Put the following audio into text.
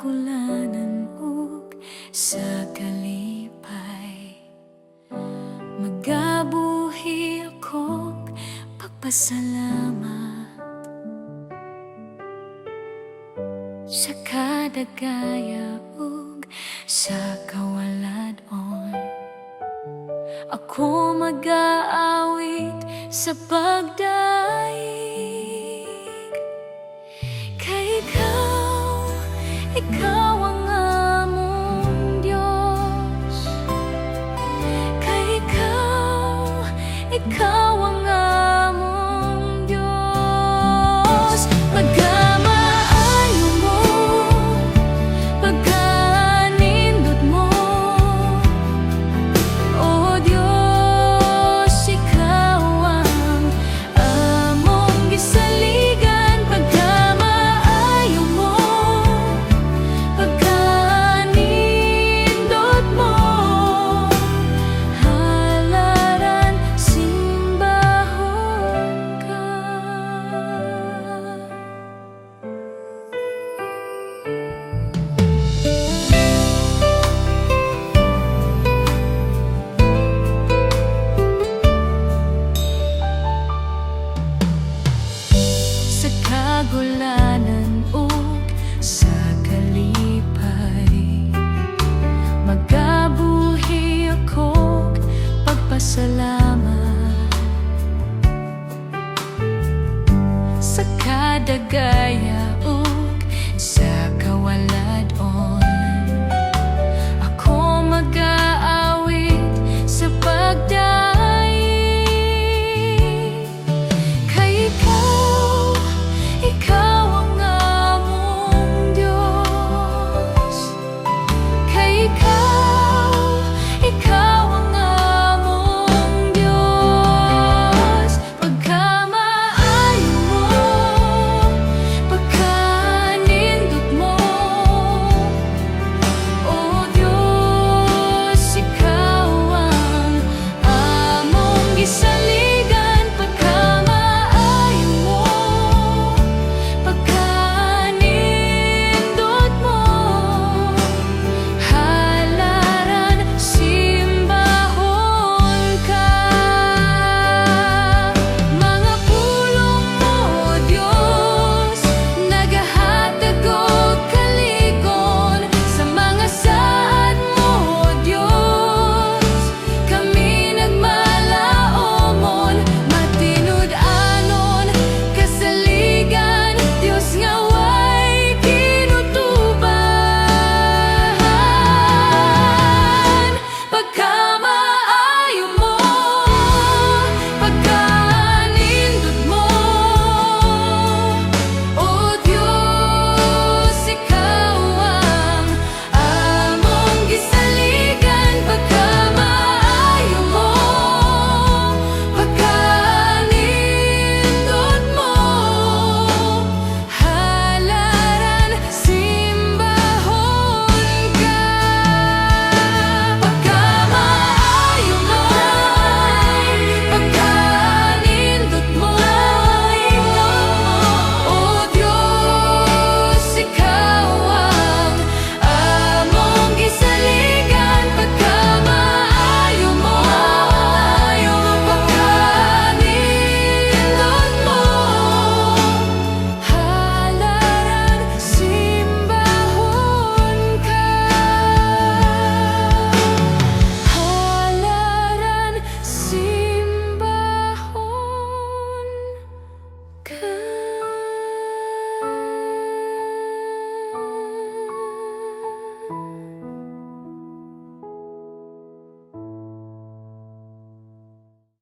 kagulanan ug sa kalipay, magabuhi akong pagpasalamat sa kadagaya ug sa kawaladon. Ako mag-aawit sa pagdaig kay ikaw ang among Diyos. Kay ikaw ang among Diyos. Pagkamaayo mo, pagkanindot mo, O Diyos, ikaw ang among gisaligan. Pagkamaayo mo, pagkanindot mo, halaran simbahon ka. Sa kagulanan ug sa kalipay, magabuhi akong pagpasalamat sa kadagaya ug sa